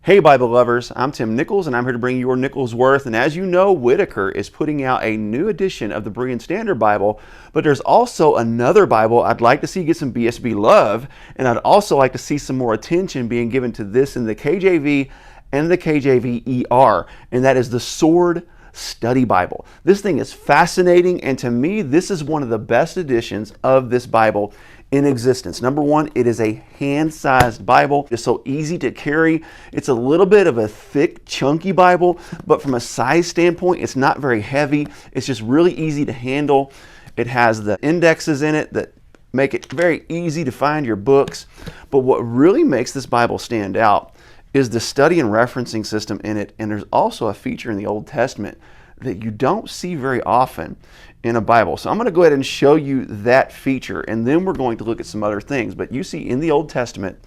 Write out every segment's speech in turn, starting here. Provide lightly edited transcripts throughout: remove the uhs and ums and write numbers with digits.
Hey Bible lovers, I'm Tim Nichols and I'm here to bring you your Nichols Worth. And as you know, Whitaker is putting out a new edition of the Berean Standard Bible, but there's also another Bible I'd like to see get some BSB love, and I'd also like to see some more attention being given to this in the KJV and the KJVER, and that is the Sword Study Bible. This thing is fascinating, and to me, this is one of the best editions of this Bible in existence. Number one, it is a hand-sized Bible. It's so easy to carry. It's a little bit of a thick, chunky Bible, but from a size standpoint, it's not very heavy. It's just really easy to handle. It has the indexes in it that make it very easy to find your books. But what really makes this Bible stand out is the study and referencing system in it, and there's also a feature in the Old Testament that you don't see very often in a Bible. So I'm going to go ahead and show you that feature, and then we're going to look at some other things. But you see in the Old Testament,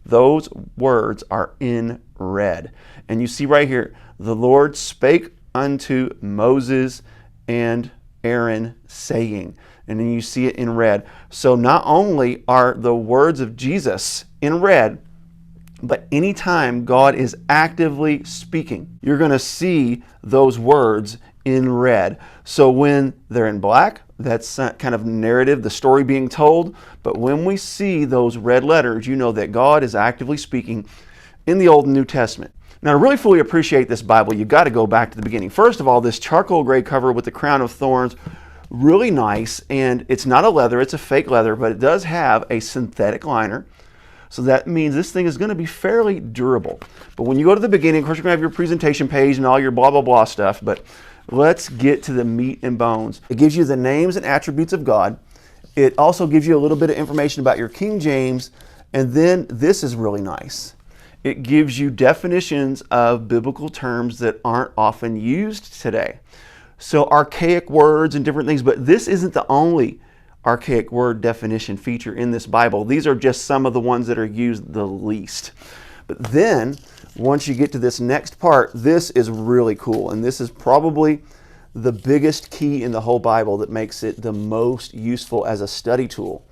those words are in red. And you see right here, the Lord spake unto Moses and Aaron saying, and then you see it in red. So not only are the words of Jesus in red, but anytime God is actively speaking, you're going to see those words in red. So when they're in black, that's kind of narrative, the story being told. But when we see those red letters, you know that God is actively speaking in the Old and New Testament. Now, to really fully appreciate this Bible, you've got to go back to the beginning. First of all, this charcoal gray cover with the crown of thorns, really nice. And it's not a leather, it's a fake leather, but it does have a synthetic liner. So that means this thing is going to be fairly durable. But when you go to the beginning, of course, you're going to have your presentation page and all your blah, blah, blah stuff. But let's get to the meat and bones. It gives you the names and attributes of God. It also gives you a little bit of information about your King James. And then this is really nice. It gives you definitions of biblical terms that aren't often used today. So archaic words and different things, but this isn't the only archaic word definition feature in this Bible. These are just some of the ones that are used the least. But then, once you get to this next part, this is really cool. And this is probably the biggest key in the whole Bible that makes it the most useful as a study tool.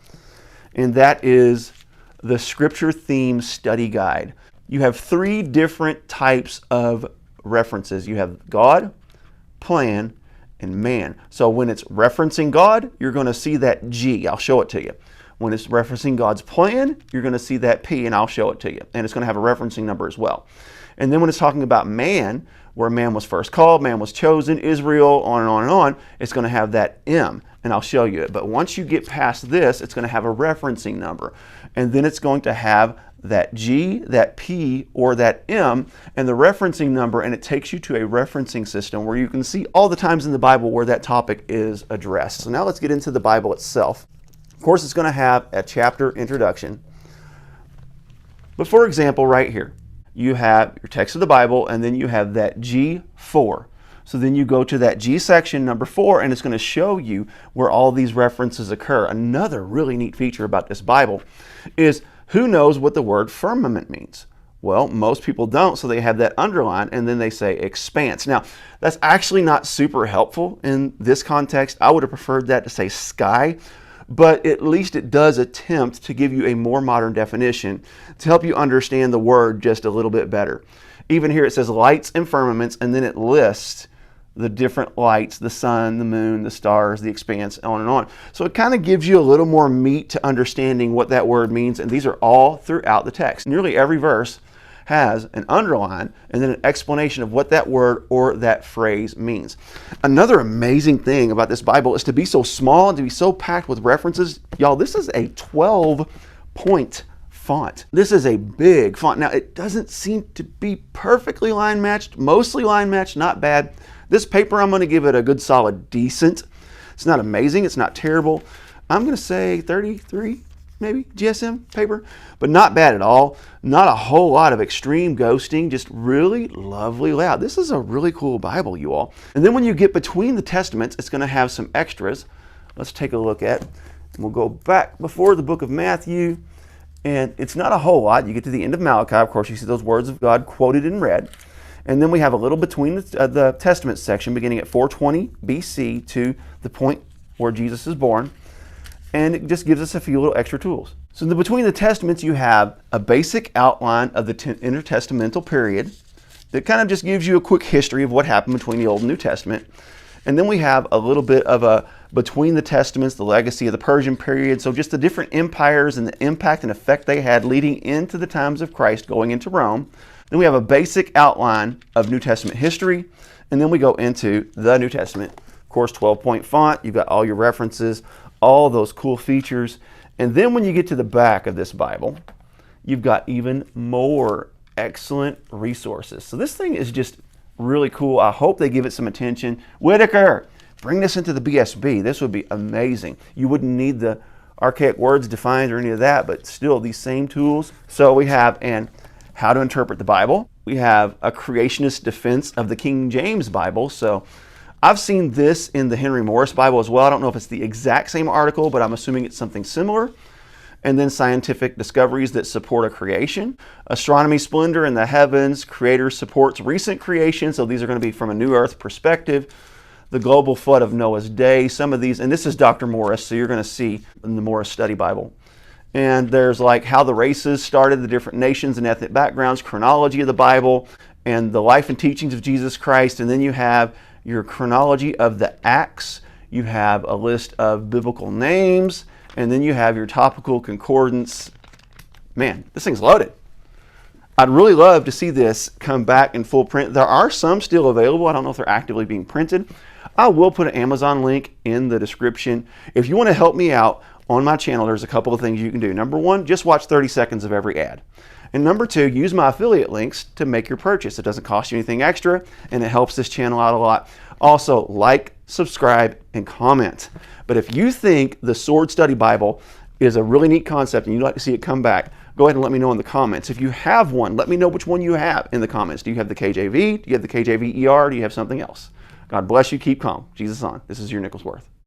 And that is the Scripture Theme Study Guide. You have three different types of references. You have God, plan, and man. So when it's referencing God, you're going to see that G. I'll show it to you. When it's referencing God's plan, you're going to see that P, and I'll show it to you. And it's going to have a referencing number as well. And then when it's talking about man, where man was first called, man was chosen, Israel, on and on and on, it's going to have that M, and I'll show you it. But once you get past this, it's going to have a referencing number. And then it's going to have that G, that P, or that M, and the referencing number, and it takes you to a referencing system where you can see all the times in the Bible where that topic is addressed. So now let's get into the Bible itself. Of course, it's going to have a chapter introduction. But for example, right here, you have your text of the Bible, and then you have that G4. So then you go to that G section, number 4, and it's going to show you where all these references occur. Another really neat feature about this Bible is, who knows what the word firmament means? Well, most people don't, so they have that underline, and then they say expanse. Now, that's actually not super helpful in this context. I would have preferred that to say sky, but at least it does attempt to give you a more modern definition to help you understand the word just a little bit better. Even here it says lights and firmaments, and then it lists the different lights, the sun, the moon, the stars, the expanse, on and on. So it kind of gives you a little more meat to understanding what that word means, and these are all throughout the text. Nearly every verse has an underline and then an explanation of what that word or that phrase means. Another amazing thing about this Bible is to be so small and to be so packed with references. Y'all, this is a 12-point font. This is a big font. Now, it doesn't seem to be perfectly line matched, mostly line matched, not bad. This paper, I'm going to give it a good solid decent. It's not amazing, it's not terrible. I'm going to say 33, maybe, GSM paper, but not bad at all. Not a whole lot of extreme ghosting, just really lovely layout. This is a really cool Bible, you all. And then when you get between the Testaments, it's going to have some extras. Let's take a look at. We'll go back before the book of Matthew, and it's not a whole lot. You get to the end of Malachi, of course, you see those words of God quoted in red. And then we have a little between the Testament section beginning at 420 BC to the point where Jesus is born. And it just gives us a few little extra tools. So between the Testaments, you have a basic outline of the intertestamental period that kind of just gives you a quick history of what happened between the Old and New Testament. And then we have a little bit of a between the Testaments, the legacy of the Persian period. So just the different empires and the impact and effect they had leading into the times of Christ going into Rome. Then we have a basic outline of New Testament history. And then we go into the New Testament. Of course, 12-point font. You've got all your references, all those cool features. And then when you get to the back of this Bible, you've got even more excellent resources. So this thing is just really cool. I hope they give it some attention. Whitaker, bring this into the BSB. This would be amazing. You wouldn't need the archaic words defined or any of that, but still these same tools. So we have how to interpret the Bible. We have a creationist defense of the King James Bible. So I've seen this in the Henry Morris Bible as well. I don't know if it's the exact same article, but I'm assuming it's something similar. And then scientific discoveries that support a creation. Astronomy splendor in the heavens. Creator supports recent creation. So these are going to be from a new earth perspective. The global flood of Noah's day. Some of these, and this is Dr. Morris, so you're going to see in the Morris Study Bible. And there's like how the races started, the different nations and ethnic backgrounds, chronology of the Bible, and the life and teachings of Jesus Christ. And then you have your chronology of the Acts. You have a list of biblical names. And then you have your topical concordance. Man, this thing's loaded. I'd really love to see this come back in full print. There are some still available. I don't know if they're actively being printed. I will put an Amazon link in the description. If you want to help me out on my channel, there's a couple of things you can do. Number one, just watch 30 seconds of every ad. And number two, use my affiliate links to make your purchase. It doesn't cost you anything extra, and it helps this channel out a lot. Also, like, subscribe, and comment. But if you think the Sword Study Bible is a really neat concept and you'd like to see it come back, go ahead and let me know in the comments. If you have one, let me know which one you have in the comments. Do you have the KJV? Do you have the KJVER? Do you have something else? God bless you. Keep calm. Jesus on. This is your Nicholsworth.